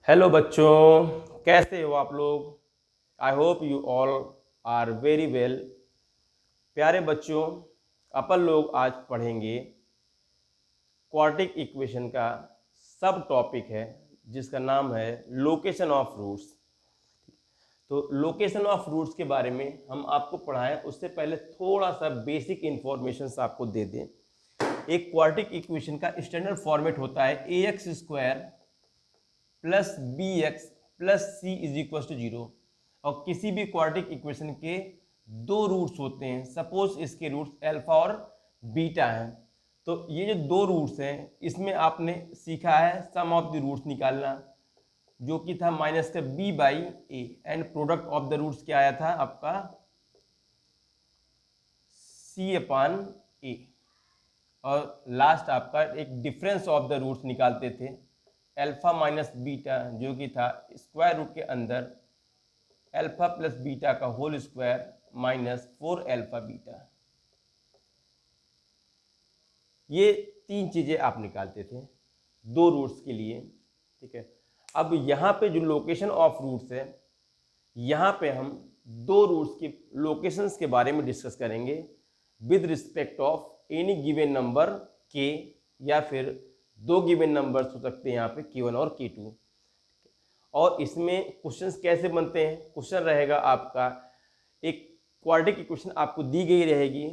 Hello बच्चों, कैसे हो आप लोग। I hope you all are very well. प्यारे बच्चों, अपन लोग आज पढ़ेंगे क्वाड्रेटिक इक्वेशन का सब टॉपिक है जिसका नाम है लोकेशन ऑफ रूट्स। तो लोकेशन ऑफ रूट्स के बारे में हम आपको पढ़ाएं उससे पहले थोड़ा सा बेसिक इंफॉर्मेशन आपको दे दें। एक क्वाड्रेटिक इक्वेशन का स्टैंडर्ड फॉर्मेट होता है ax² plus b x plus c is equal to 0। और किसी भी क्वाड्रेटिक इक्वेशन के दो रूट्स होते हैं। सपोज इसके रूट्स अल्फा और बीटा हैं। तो ये जो दो रूट्स हैं इसमें आपने सीखा है सम ऑफ द रूट्स निकालना, जो कि था माइनस का b by a, and product of the roots क्या आया था आपका सी अपान ए। और लास्ट आपका एक डिफरेंस ऑफ द रूट्स निकालते थे, अल्फा माइनस बीटा, जो कि था स्क्वायर रूट के अंदर अल्फा प्लस बीटा का whole square minus 4 alpha beta. ये तीन चीजें आप निकालते थे दो रूट्स के लिए, ठीक है। अब यहाँ पे जो लोकेशन ऑफ रूट्स है, यहाँ पे हम दो रूट्स के लोकेशंस के बारे में डिस्कस करेंगे with respect of any given number के, या फिर दो गिवन नंबर्स हो सकते हैं यहाँ पे k1 और k2। और इसमें क्वेश्चंस कैसे बनते हैं, क्वेश्चन रहेगा आपका एक क्वाड्रेटिक इक्वेशन आपको दी गई रहेगी,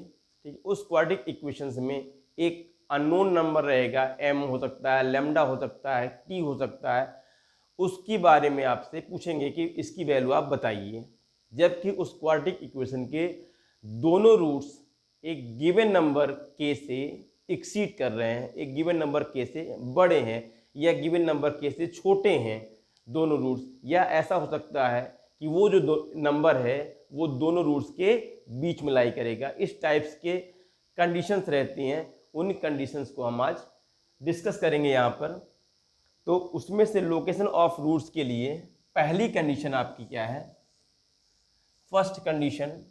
ठीक है। उस क्वाड्रेटिक इक्वेशंस में एक अननोन नंबर रहेगा, m हो सकता है, लैम्डा हो सकता है, t हो सकता है। उसके बारे में आपसे पूछेंगे कि इसकी वैल्यू आप बताइए। जबकि उस क्वाड्रेटिक इक्वेशन के दोनों रूट्स एक गिवन नंबर k से एक्सीड कर रहे हैं, एक गिवन नंबर k से बड़े हैं, या गिवन नंबर k से छोटे हैं दोनों रूट्स। या ऐसा हो सकता है कि वो जो नंबर है वो दोनों रूट्स के बीच में लाई करेगा। इस टाइप्स के कंडीशंस रहती हैं, उन कंडीशंस को हम आज डिस्कस करेंगे यहाँ पर। तो उसमें से लोकेशन ऑफ रूट्स के लिए पहली कंडीशन आपकी क्या है, फर्स्ट कंडीशन।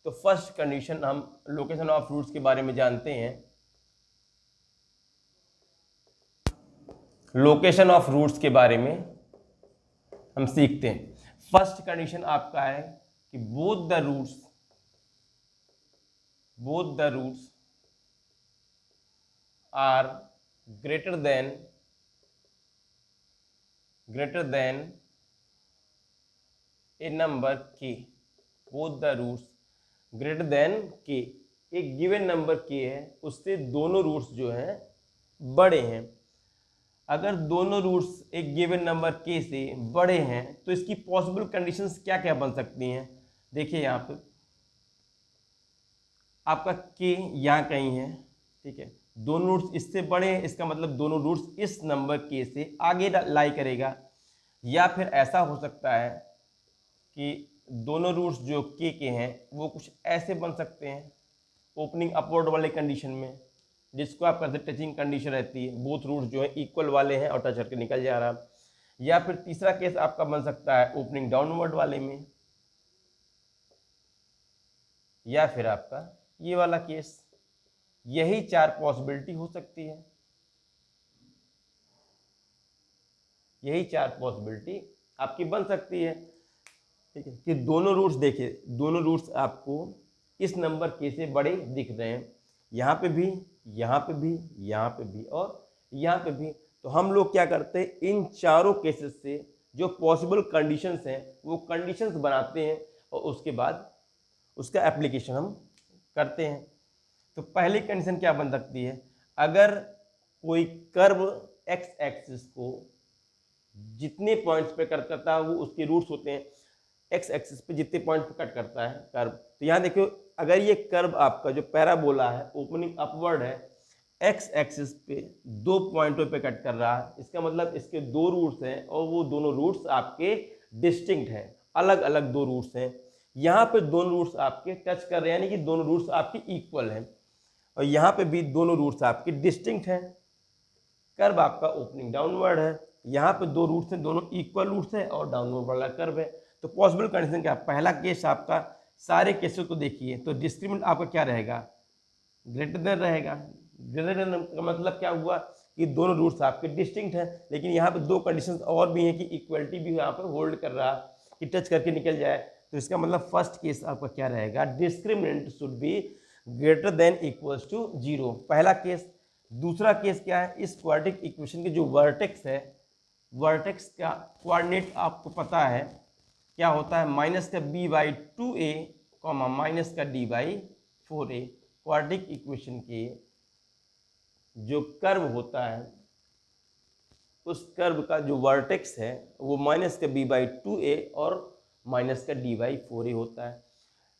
तो फर्स्ट कंडीशन हम लोकेशन ऑफ रूट्स के बारे में जानते हैं। लोकेशन ऑफ रूट्स के बारे में हम सीखते हैं। फर्स्ट कंडीशन आपका है कि both the roots are greater than a number k। Both the roots greater than k, एक गिवन नंबर k है उससे दोनों रूट्स जो हैं बड़े हैं। अगर दोनों रूट्स एक गिवन नंबर k से बड़े हैं तो इसकी पॉसिबल कंडीशंस क्या क्या बन सकती हैं। देखिए यहाँ पे आपका k यहाँ कहीं है, ठीक है। दोनों रूट्स इससे बड़े हैं, इसका मतलब दोनों रूट्स इस नंबर k से आगे लाई करेगा। या फिर ऐसा हो सकता है कि दोनों रूट्स जो k के हैं वो कुछ ऐसे बन सकते हैं ओपनिंग अपवर्ड वाले कंडीशन में, जिसको आप कहते हैं टचिंग कंडीशन रहती है। बोथ रूट्स जो है इक्वल वाले हैं और टच करके निकल जा रहा। या फिर तीसरा केस आपका बन सकता है ओपनिंग डाउनवर्ड वाले में, या फिर आपका ये वाला केस। यही चार पॉसिबिलिटी हो सकती है, यही चार पॉसिबिलिटी आपकी बन सकती है, ठीक है। कि दोनों रूट्स, देखिए दोनों रूट्स आपको इस नंबर k से बड़े दिख रहे हैं, यहाँ पे भी, यहाँ पे भी, यहाँ पे भी और यहाँ पे भी। तो हम लोग क्या करते हैं, इन चारों केसेस से जो पॉसिबल कंडीशंस हैं वो कंडीशंस बनाते हैं और उसके बाद उसका एप्लीकेशन हम करते हैं। तो पहली कंडीशन क्या बन सकती है, अगर कोई कर्व x एक्सिस को जितने पॉइंट्स पे कट करता है वो उसके रूट्स होते हैं, x एक्सिस पे जितने पॉइंट पे कट करता है कर्व। तो यहाँ देखो, अगर ये कर्व आपका जो पैराबोला है ओपनिंग अपवर्ड है, x एक्सिस पे दो पॉइंटों पे कट कर रहा है, इसका मतलब इसके दो रूट्स हैं और वो दोनों रूट्स आपके डिस्टिंक्ट हैं, अलग अलग दो रूट्स हैं। यहाँ पे दोनों रूट्स आपके टच कर रहे हैं, यानी कि दोनों रूट्स आपके इक्वल हैं। और यहाँ पे भी दोनों रूट्स आपके डिस्टिंक्ट हैं। कर्व आपका ओपनिंग डाउनवर्ड है, यहाँ पे दो रूट्स हैं, दोनों इक्वल रूट्स हैं और डाउनवर्ड वाला कर्व है। तो पॉसिबल कंडीशन क्या, पहला केस आपका, सारे केसेस को देखिए तो डिस्क्रिमिनेंट आपका क्या रहेगा, ग्रेटर देन रहेगा। ग्रेटर देन का मतलब क्या हुआ कि दोनों रूट्स आपके डिस्टिंक्ट हैं, लेकिन यहाँ पे दो कंडीशंस और भी हैं कि इक्वलिटी भी यहाँ पे होल्ड कर रहा कि टच करके निकल जाए। तो इसका मतलब फर्स्ट केस आपका क्या रहेगा, discriminant should be greater than equals to 0, पहला केस। दूसरा केस क्या है, इस क्वाड्रेटिक इक्वेशन के जो वर्टेक्स है, वर्टेक्स का कोऑर्डिनेट आपको पता है क्या होता है, माइनस का b/2a कॉमा माइनस का d/4a। क्वाड्रेटिक इक्वेशन के जो कर्व होता है उस कर्व का जो वर्टेक्स है वो माइनस का b/2a और माइनस का d/4a होता है।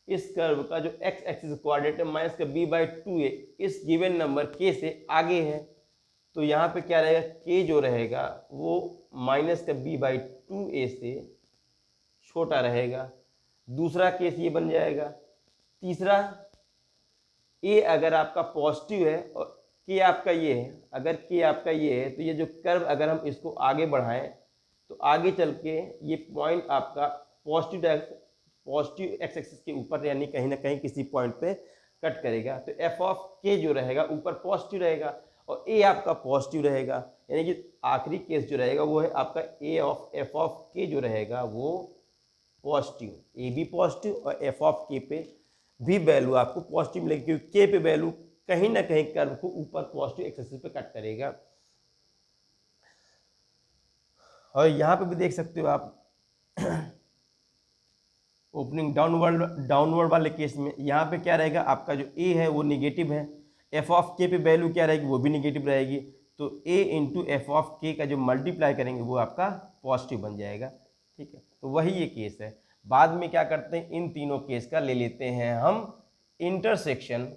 इस कर्व का जो x एक्सिस कोऑर्डिनेट है माइनस का b/2a इस गिवन नंबर k से आगे है, तो यहाँ पे क्या रहेगा, k जो रहेगा वो माइनस का b/2a से छोटा रहेगा। दूसरा केस ये बन जाएगा। तीसरा, a अगर आपका पॉजिटिव है और k आपका ये है, अगर k आपका ये है तो ये जो कर्व अगर हम इसको आगे बढ़ाएं तो आगे चल के ये पॉइंट आपका पॉजिटिव एक्स एक्सिस के ऊपर यानी कहीं ना कहीं किसी पॉइंट पे कट करेगा। तो एफ ऑफ के जो रहेगा ऊपर पॉजिटिव रहेगा और ए आपका पॉजिटिव रहेगा, यानी कि आखिरी केस जो रहेगा वो है आपका ए ऑफ एफ ऑफ के जो रहेगा वो पॉजिटिव, ए भी पॉजिटिव और एफ ऑफ के पे भी वैल्यू आपको पॉजिटिव मिलेगी, क्योंकि के पे वैल्यू कहीं ना कहीं कर्व को ऊपर पॉजिटिव एक्स एक्सिस पे कट करेगा। और यहाँ पे भी देख सकते हो आप ओपनिंग डाउनवर्ड वाले केस में यहाँ पे क्या रहेगा, आपका जो ए है वो निगेटिव है, एफ ऑफ के पे वैल्यू क्या रहेगी, वो भी निगेटिव रहेगी। तो ए इंटू एफ ऑफ के का जो मल्टीप्लाई करेंगे वो आपका पॉजिटिव बन जाएगा। ठीक है, तो वही ये केस है। बाद में क्या करते हैं, इन तीनों केस का ले लेते हैं हम इंटरसेक्शन,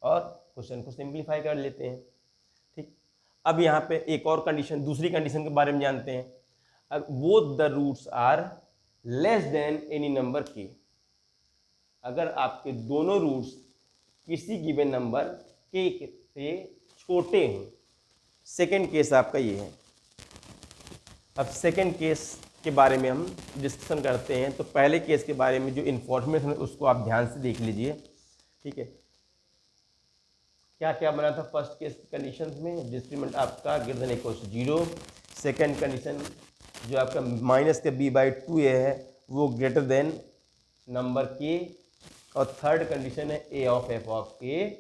और क्वेश्चन को सिंप्लीफाई कर लेते हैं। ठीक, अब यहाँ पे एक और कंडीशन, दूसरी कंडीशन के बारे में जानते हैं। अब both the roots are less than any number के, अगर आपके दोनों रूट्स किसी गिवन नंबर के से छोटे हों, सेकेंड केस आपका ये है। अब सेकेंड केस के बारे में हम डिस्कशन करते हैं। तो पहले केस के बारे में जो इन्फॉर्मेशन है उसको आप ध्यान से देख लीजिए। ठीक है, क्या क्या बना था फर्स्ट केस कंडीशन में, डिस्क्रिमिनेंट आपका greater than equal to 0, second condition जो आपका माइनस का b/2a है वो ग्रेटर देन नंबर के, और थर्ड कंडीशन है a of f of k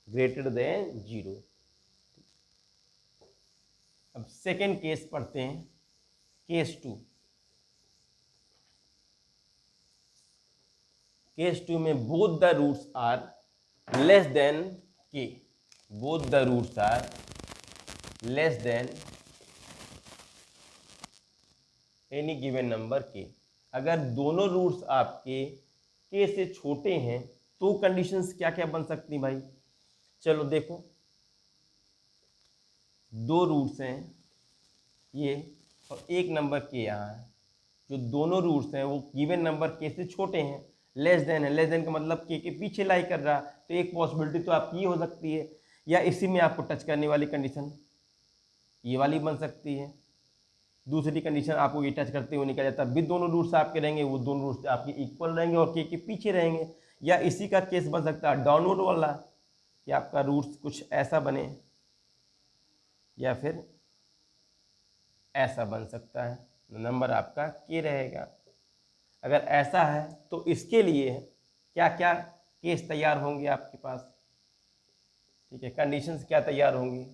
greater than 0। अब सेकेंड केस पढ़ते हैं, केस 2। केस 2 में both the roots are less than के, both the roots are less than any given number के। अगर दोनों रूट्स आपके के से छोटे हैं तो कंडीशंस क्या क्या बन सकती भाई, चलो देखो। दो रूट्स हैं ये और एक नंबर के यहाँ है, जो दोनों रूट्स हैं वो गिवन नंबर के से छोटे हैं, लेस देन है, लेस देन का मतलब के पीछे लाई कर रहा, तो एक पॉसिबिलिटी तो आपकी ये हो सकती है, या इसी में आपको टच करने वाली कंडीशन ये वाली बन सकती है। दूसरी कंडीशन आपको ये टच करते हुए निकल जाता है, भी दोनों रूट्स आपके रहेंगे, वो दोनों रूट्स आपके इक्वल रहेंगे और के पीछे रहेंगे। या इसी का केस बन सकता है डाउनवर्ड वाला, कि आपका रूट्स कुछ ऐसा बने या फिर ऐसा बन सकता है, नंबर आपका के रहेगा। अगर ऐसा है तो इसके लिए क्या क्या केस तैयार होंगे आपके पास, ठीक है, कंडीशंस क्या तैयार होंगी,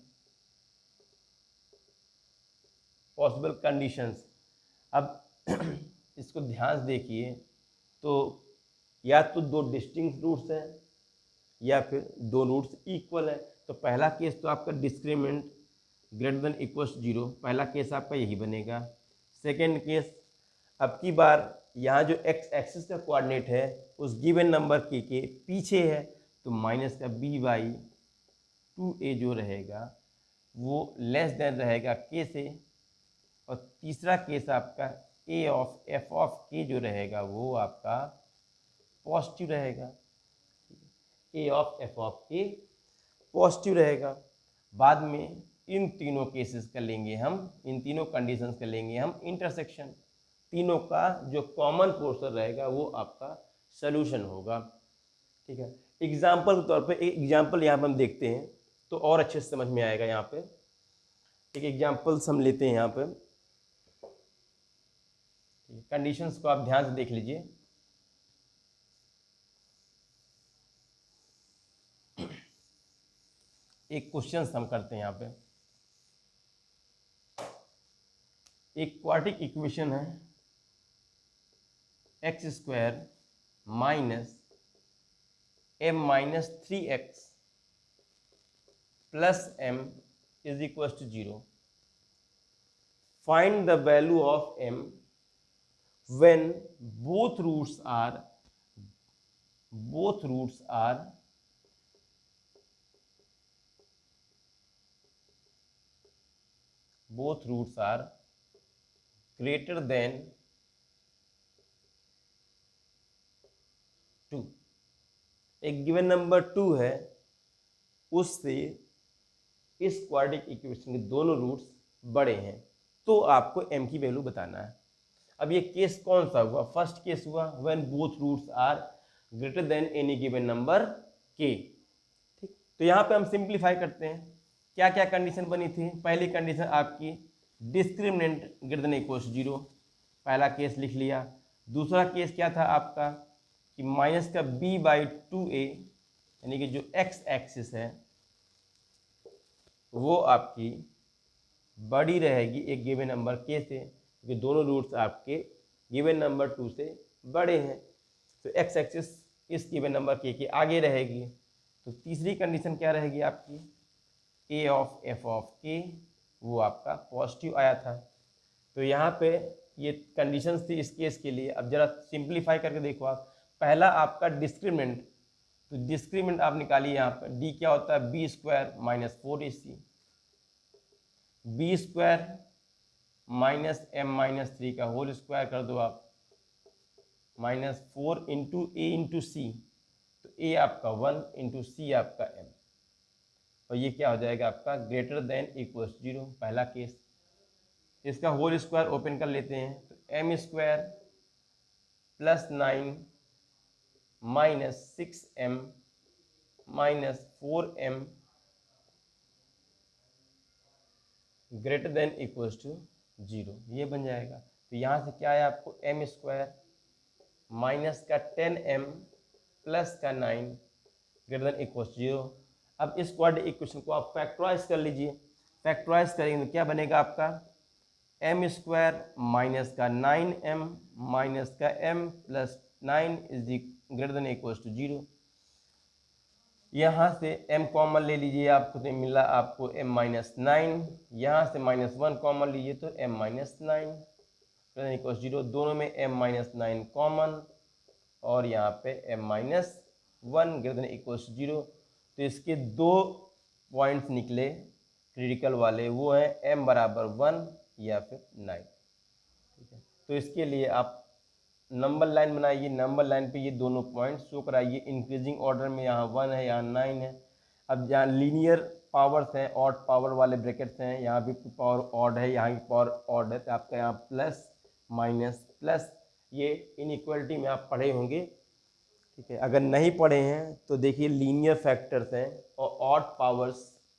पॉसिबल कंडीशंस। अब इसको ध्यान से देखिए, तो या तो दो डिस्टिंक्ट रूट्स हैं या फिर दो रूट्स इक्वल है। तो पहला केस तो आपका डिस्क्रिमिनेंट ग्रेटर देन इक्वल्स 0, पहला केस आपका यही बनेगा। सेकेंड केस, अब की बार यहाँ जो एक्स एक्सिस का कोऑर्डिनेट है उस गिवन नंबर के पीछे है, तो माइनस का b/2a जो रहेगा वो लेस देन रहेगा के से। और तीसरा केस आपका a of f of k जो रहेगा वो आपका पॉजिटिव रहेगा, a of f of k positive रहेगा। बाद में इन तीनों केसेस का लेंगे हम, इन तीनों कंडीशंस का लेंगे हम इंटरसेक्शन, तीनों का जो कॉमन पोर्शन रहेगा वो आपका सॉल्यूशन होगा। ठीक ठीक है। एग्जाम्पल के तौर पे एक एग्जाम्पल यहाँ पर हम देखते हैं तो और अच्छे से समझ में आएगा। यहाँ पे एक एग्जाम्पल्स हम लेते हैं यहाँ पे, कंडीशंस को आप ध्यान से देख लीजिए। एक क्वेश्चन हम करते हैं यहाँ पे, एक क्वाड्रेटिक इक्वेशन है x square minus m minus 3x plus m is equal to 0। Find the value of m when both roots are greater than 2। एक गिवन नंबर 2 है, उससे इस क्वाड्रेटिक इक्वेशन के दोनों रूट्स बड़े हैं, तो आपको m की वैल्यू बताना है। अब ये केस कौन सा हुआ? फर्स्ट केस हुआ when both roots are greater than any given number k। ठीक, तो यहाँ पे हम सिंप्लीफाई करते हैं। क्या क्या कंडीशन बनी थी? पहली कंडीशन आपकी discriminant greater than equal to 0, पहला केस लिख लिया। दूसरा केस क्या था आपका कि माइनस का b/2a, यानी कि जो x एक्सिस है वो आपकी बड़ी रहेगी एक गिवन नंबर k से, क्योंकि दोनों रूट्स आपके गिवन नंबर 2 से बड़े हैं, तो x एक्सिस इस गिवन नंबर k के आगे रहेगी। तो तीसरी कंडीशन क्या रहेगी आपकी? a of f of k वो आपका पॉजिटिव आया था। तो यहाँ पे ये कंडीशंस थी इस केस के लिए। अब जरा सिंप्लीफाई करके देखो आप। पहला आपका डिस्क्रिमिनेंट, तो डिस्क्रिमिनेंट आप निकालिए यहाँ पर। d क्या होता है? b square minus 4ac, b square minus m minus 3 का होल स्क्वायर कर दो आप, माइनस 4 इंटू a इंटू सी, तो a आपका 1 इंटू सी आपका m, और ये क्या हो जाएगा आपका? ग्रेटर देन इक्वल 0, पहला केस। इसका होल स्क्वायर ओपन कर लेते हैं, तो m square plus 9 minus 6m minus 4m greater than equals to 0, ये बन जाएगा। तो यहाँ से क्या है आपको? m स्क्वायर माइनस का 10m प्लस का 9 ग्रेटर देन इक्वल्स 0। अब इस क्वाड्रेटिक इक्वेशन को आप फैक्टराइज कर लीजिए। फैक्टराइज करेंगे तो क्या बनेगा आपका? m स्क्वायर माइनस का 9m माइनस का m plus 9 is greater than equals to 0। यहाँ से m कॉमन ले लीजिए, आपको तो मिला आपको m माइनस 9, यहाँ से माइनस 1 कॉमन लीजिए तो m माइनस 9 इक्वल 0। दोनों में m माइनस 9 कॉमन, और यहाँ पे m minus 1 greater than equal 0। तो इसके दो पॉइंट्स निकले क्रिटिकल वाले, वो है m बराबर 1 या फिर 9। ठीक है, तो इसके लिए आप नंबर लाइन बनाइए। नंबर लाइन पे ये दोनों पॉइंट्स शो कराइए इंक्रीजिंग ऑर्डर में। यहाँ 1 है, यहाँ 9 है। अब जहाँ लीनियर पावर्स हैं, ऑड पावर वाले ब्रैकेट्स हैं, यहाँ भी पावर ऑड है, यहाँ की पावर ऑड है, तो आपका यहाँ प्लस माइनस प्लस, ये इनइक्वालिटी में आप पढ़े होंगे। ठीक है, अगर नहीं पढ़े हैं तो देखिए लीनियर फैक्टर्स हैं और ऑड पावर्स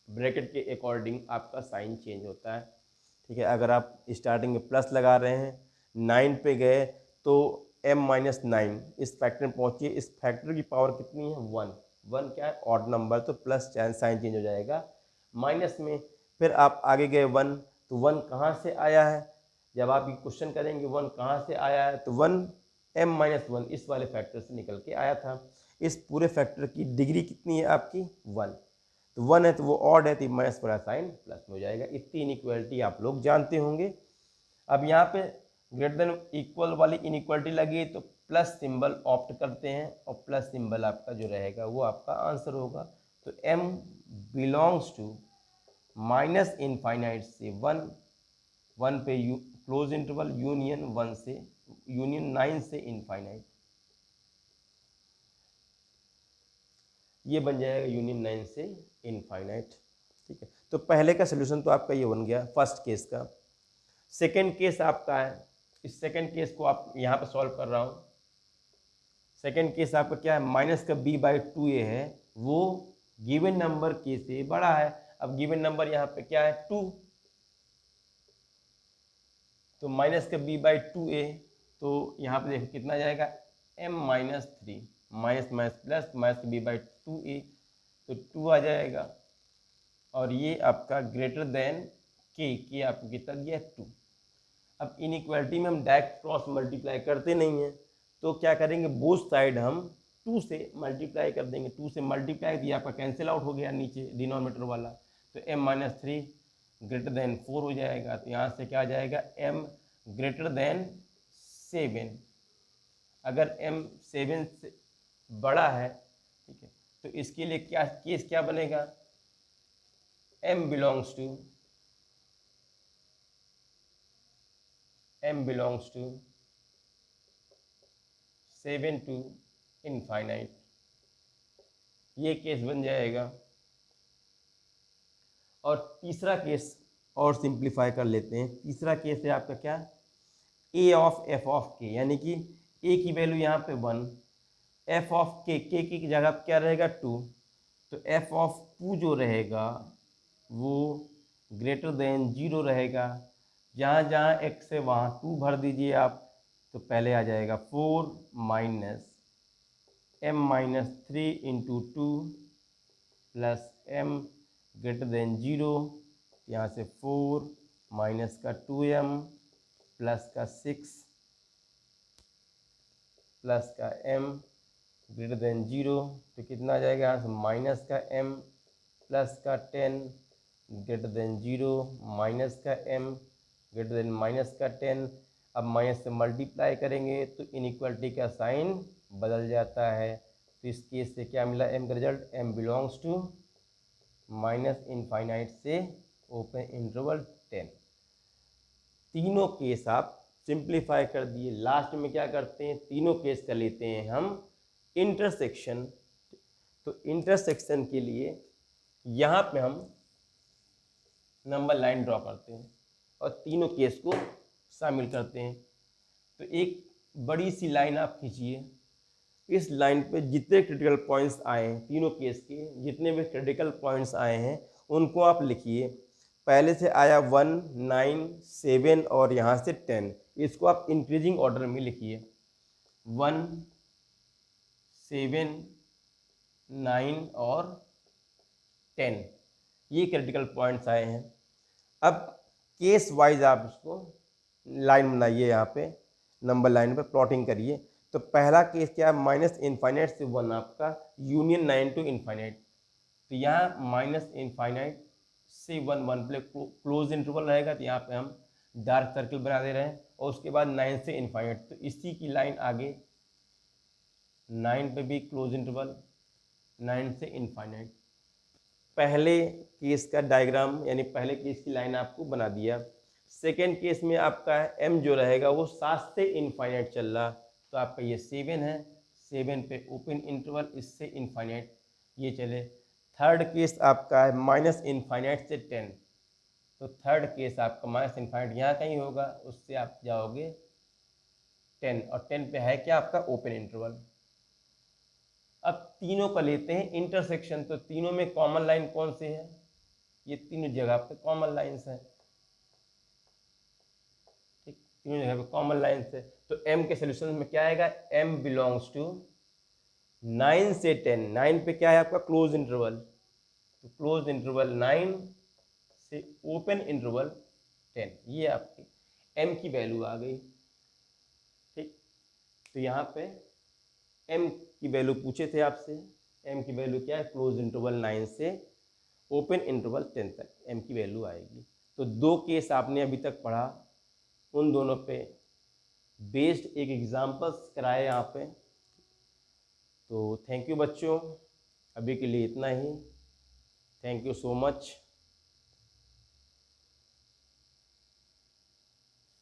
ब्रैकेट के अकॉर्डिंग आपका साइन चेंज होता है। ठीक है, अगर आप स्टार्टिंग में प्लस लगा रहे हैं, 9 पे गए तो m माइनस 9 इस फैक्टर में पहुँचिए। इस फैक्टर की पावर कितनी है? 1 क्या है? ऑड नंबर, तो प्लस साइन चेंज हो जाएगा माइनस में। फिर आप आगे गए 1, तो 1 कहाँ से आया है? जब आप ये क्वेश्चन करेंगे 1 कहाँ से आया है, तो 1 m माइनस 1 इस वाले फैक्टर से निकल के आया था। इस पूरे फैक्टर की डिग्री कितनी है आपकी? 1, तो 1 है तो वो ऑड है, तो माइनस वाला साइन प्लस में हो जाएगा। इतनी इनइक्वालिटी आप लोग जानते होंगे। अब यहाँ पे ग्रेटर देन इक्वल वाली इनइक्वालिटी लगी तो प्लस सिंबल ऑप्ट करते हैं, और प्लस सिंबल आपका जो रहेगा वो आपका आंसर होगा। तो m belongs to minus infinite से 1 पे क्लोज इंटरवल यूनियन 1 से यूनियन 9 से इनफाइनाइट, ये बन जाएगा यूनियन 9 से इनफाइनाइट। ठीक है, तो पहले का सोल्यूशन तो आपका ये बन गया फर्स्ट केस का। सेकेंड केस आपका है, इस सेकेंड केस को आप यहाँ पे सॉल्व कर रहा हूँ। सेकेंड केस आपका क्या है, माइनस का b/2a है, वो गिवन नंबर के से बड़ा है। अब गिवन नंबर यहाँ पे क्या है, 2, तो माइनस का b/2a, तो यहाँ पे देखो कितना जाएगा, m-3, minus minus plus, minus का b/2a, तो 2 आ जाएगा। और ये आपका ग्रेटर देन के आपको कितना दिया है, 2। अब इनइक्वालिटी में हम डायरेक्ट क्रॉस मल्टीप्लाई करते नहीं हैं, तो क्या करेंगे, बोथ साइड हम 2 से मल्टीप्लाई कर देंगे। 2 से मल्टीप्लाई दिया आपका कैंसिल आउट हो गया नीचे डिनोमिनेटर वाला, तो m-3 ग्रेटर देन 4 हो जाएगा। तो यहाँ से क्या आ जाएगा, m ग्रेटर देन 7। अगर m 7 से बड़ा है, ठीक है, तो इसके लिए क्या केस क्या बनेगा, m belongs to 7 to infinite, ये केस बन जाएगा। और तीसरा केस और सिंप्लीफाई कर लेते हैं। तीसरा केस है आपका क्या, a of f of k, यानी कि a की वैल्यू यहाँ पे 1, f ऑफ k की जगह पे क्या रहेगा, 2, तो f ऑफ 2 जो रहेगा वो ग्रेटर देन 0 रहेगा। जहाँ जहाँ x है वहाँ 2 भर दीजिए आप, तो पहले आ जाएगा 4 minus m-3 into 2 plus m greater than 0, यहाँ से 4 माइनस का 2m प्लस का 6 प्लस का m ग्रेटर देन 0, तो कितना आ जाएगा, यहाँ से माइनस का m प्लस का 10 ग्रेटर देन 0, माइनस का m ग्रेटर देन माइनस का 10। अब माइनस से मल्टीप्लाई करेंगे तो इनइक्वालिटी का साइन बदल जाता है। तो इस केस से क्या मिला, m का result, m belongs to minus infinite से ओपन इंटरवल 10। तीनों केस आप सिंप्लीफाई कर दिए। लास्ट में क्या करते हैं, तीनों केस कर लेते हैं हम इंटरसेक्शन। तो इंटरसेक्शन के लिए यहाँ पे हम नंबर लाइन ड्रॉ करते हैं और तीनों केस को शामिल करते हैं। तो एक बड़ी सी लाइन आप खींचिए, इस लाइन पे जितने क्रिटिकल पॉइंट्स आए हैं, तीनों केस के जितने भी क्रिटिकल पॉइंट्स आए हैं उनको आप लिखिए। पहले से आया 1, 9, 7 और यहाँ से 10, इसको आप इंक्रीजिंग ऑर्डर में लिखिए, 1, 7, 9 और 10, ये क्रिटिकल पॉइंट्स आए हैं। अब केस वाइज आप इसको लाइन बनाइए, यहाँ पे नंबर लाइन पे प्लॉटिंग करिए। तो पहला केस क्या है, माइनस इनफाइनाइट से 1 आपका यूनियन 9 टू इनफाइनाइट। तो यहाँ माइनस इनफाइनाइट से 1 प्ले क्लोज इंटरवल रहेगा, तो यहाँ पे हम डार्क सर्कल बना दे रहे हैं। और उसके बाद 9 से इनफाइनाइट, तो इसी की लाइन आगे 9 पे भी क्लोज इंटरवल, 9 से इनफाइनाइट। पहले केस का डायग्राम यानी पहले केस की लाइन आपको बना दिया। सेकेंड केस में आपका m जो रहेगा वो 7 से इनफाइनाइट चल रहा, तो आपका ये 7 है, 7 पे ओपन इंटरवल, इससे इनफाइनाइट ये चले। थर्ड केस आपका है माइनस इनफाइनाइट से 10, तो थर्ड केस आपका माइनस इनफाइनाइट यहाँ कहीं होगा, उससे आप जाओगे 10, और 10 पे है क्या आपका ओपन इंटरवल। अब तीनों का लेते हैं इंटरसेक्शन। तो तीनों में कॉमन लाइन कौन सी है, ये तीनों जगह पे कॉमन लाइन्स है, ठीक, तीनों जगह पे कॉमन लाइन्स है। तो m के सोल्यूशन में क्या आएगा, m बिलोंग्स टू 9 से 10, 9 पे क्या है आपका क्लोज इंटरवल, तो क्लोज इंटरवल 9 से ओपन इंटरवल 10, ये आपकी m की वैल्यू आ गई, ठीक। तो यहाँ पे m की वैल्यू पूछे थे आपसे, m की वैल्यू क्या है, क्लोज इंटरवल 9 से ओपन इंटरवल 10 तक m की वैल्यू आएगी। तो दो केस आपने अभी तक पढ़ा, उन दोनों पे बेस्ड एक एग्जाम्पल्स कराए यहाँ पे। तो थैंक यू बच्चों, अभी के लिए इतना ही। Thank you so much.